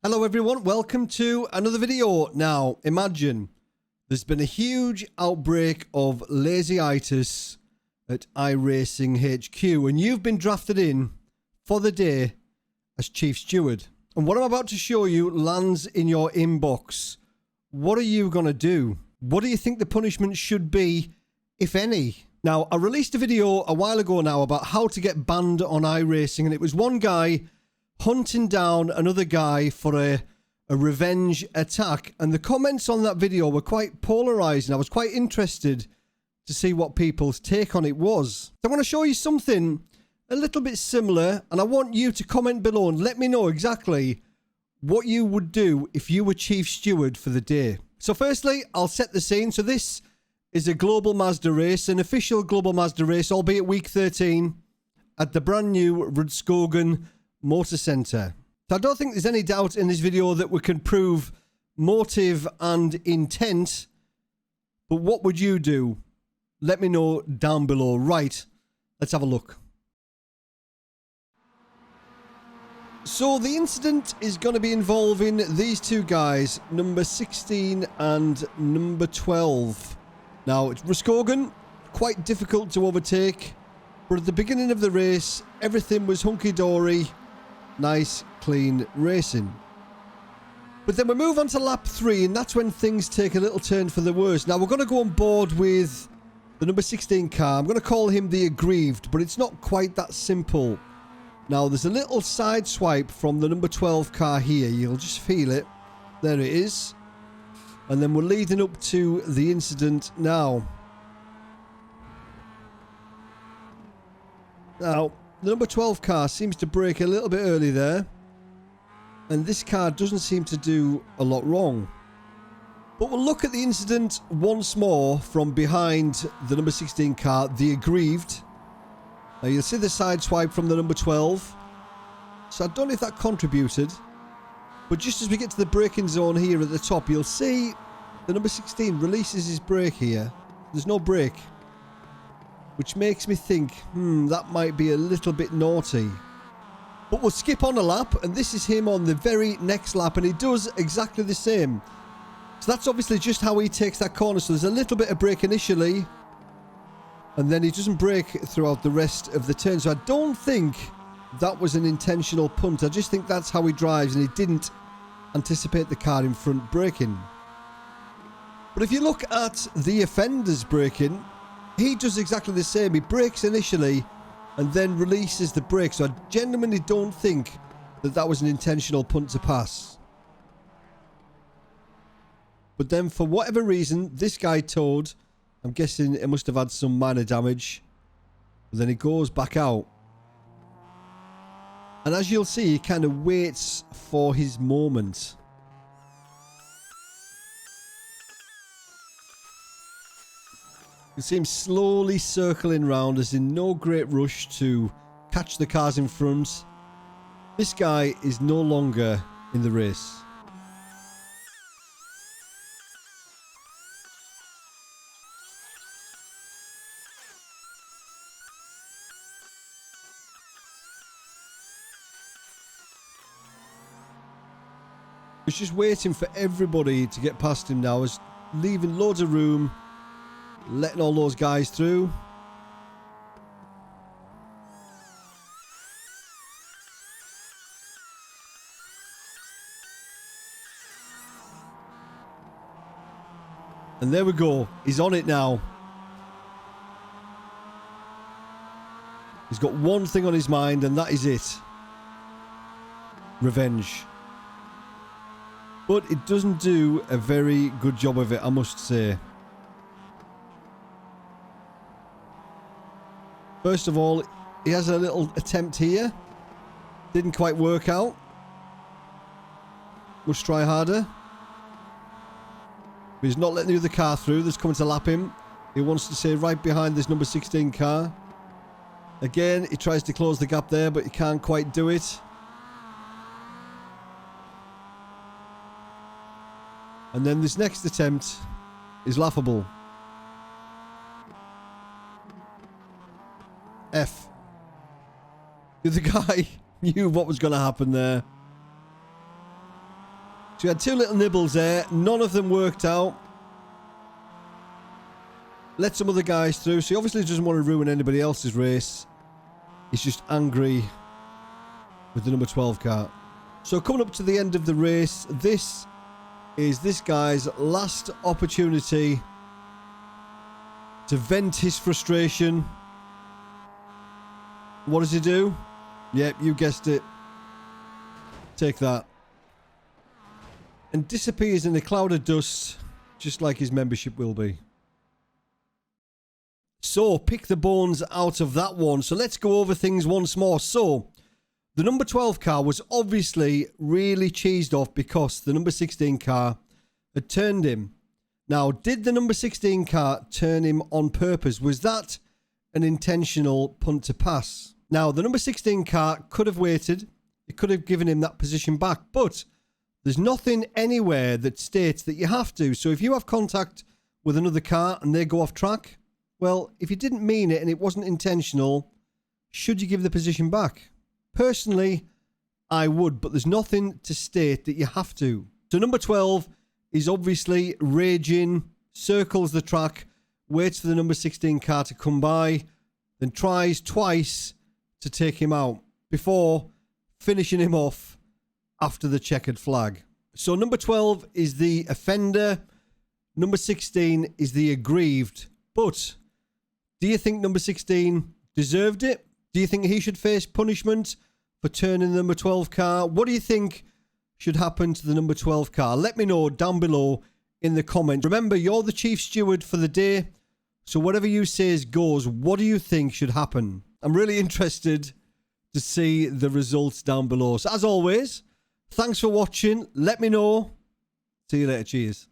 Hello everyone, welcome to another video. Now, imagine there's been a huge outbreak of lazy-itis at iRacing HQ and you've been drafted in for the day as Chief Steward. And what I'm about to show you lands in your inbox. What are you going to do? What do you think the punishment should be, if any? Now, I released a video a while ago now about how to get banned on iRacing, and it was one guy hunting down another guy for a revenge attack, and the comments on that video were quite polarizing. I was quite interested to see what people's take on it was. So I'm going to show you something a little bit similar, and I want you to comment below and let me know exactly what you would do if you were Chief Steward for the day. So firstly, I'll set the scene. So this is a global Mazda race, an official global Mazda race, albeit week 13 at the brand new Rudskogen Motor Centre. So I don't think there's any doubt in this video that we can prove motive and intent, but what would you do? Let me know down below. Right, let's have a look. So the incident is going to be involving these two guys, number 16 and number 12. Now, it's Rudskogen, quite difficult to overtake, but at the beginning of the race, everything was hunky-dory. Nice, clean racing. But then we move on to lap 3, and that's when things take a little turn for the worse. Now, we're going to go on board with the number 16 car. I'm going to call him the Aggrieved, but it's not quite that simple. Now, there's a little side swipe from the number 12 car here. You'll just feel it. There it is. And then we're leading up to the incident now. Now, the number 12 car seems to brake a little bit early there. And this car doesn't seem to do a lot wrong. But we'll look at the incident once more from behind the number 16 car, the Aggrieved. Now, you'll see the side swipe from the number 12. So I don't know if that contributed. But just as we get to the braking zone here at the top, you'll see the number 16 releases his brake here. There's no brake. Which makes me think, that might be a little bit naughty. But we'll skip on a lap, and this is him on the very next lap, and he does exactly the same. So that's obviously just how he takes that corner. So there's a little bit of brake initially, and then he doesn't brake throughout the rest of the turn. So I don't think that was an intentional punt. I just think that's how he drives, and he didn't anticipate the car in front braking. But if you look at the offender's braking, he does exactly the same. He brakes initially and then releases the brake. So I genuinely don't think that that was an intentional punt to pass. But then for whatever reason, this guy towed. I'm guessing it must have had some minor damage. But then he goes back out. And as you'll see, he kind of waits for his moment. You see him slowly circling round, as in no great rush to catch the cars in front. This guy is no longer in the race. He's just waiting for everybody to get past him now. He's leaving loads of room, letting all those guys through. And there we go. He's on it now. He's got one thing on his mind, and that is it. Revenge. But it doesn't do a very good job of it, I must say. First of all, he has a little attempt here. Didn't quite work out. Must try harder. But he's not letting the other car through that's coming to lap him. He wants to stay right behind this number 16 car. Again, he tries to close the gap there, but he can't quite do it. And then this next attempt is laughable. F. The guy knew what was going to happen there. So we had two little nibbles there. None of them worked out. Let some other guys through. So he obviously doesn't want to ruin anybody else's race. He's just angry with the number 12 car. So coming up to the end of the race, this is this guy's last opportunity to vent his frustration. What does he do? Yep, you guessed it. Take that. And disappears in a cloud of dust, just like his membership will be. So, pick the bones out of that one. So let's go over things once more. So, the number 12 car was obviously really cheesed off because the number 16 car had turned him. Now, did the number 16 car turn him on purpose? Was that an intentional punt to pass? Now, the number 16 car could have waited. It could have given him that position back. But there's nothing anywhere that states that you have to. So if you have contact with another car and they go off track, well, if you didn't mean it and it wasn't intentional, should you give the position back? Personally, I would, but there's nothing to state that you have to. So number 12 is obviously raging, circles the track, waits for the number 16 car to come by, then tries twice to take him out before finishing him off after the checkered flag. So number 12 is the offender. Number 16 is the aggrieved. But do you think number 16 deserved it? Do you think he should face punishment for turning the number 12 car? What do you think should happen to the number 12 car? Let me know down below in the comments. Remember, you're the chief steward for the day. So whatever you say goes. What do you think should happen? I'm really interested to see the results down below. So as always, thanks for watching. Let me know. See you later. Cheers.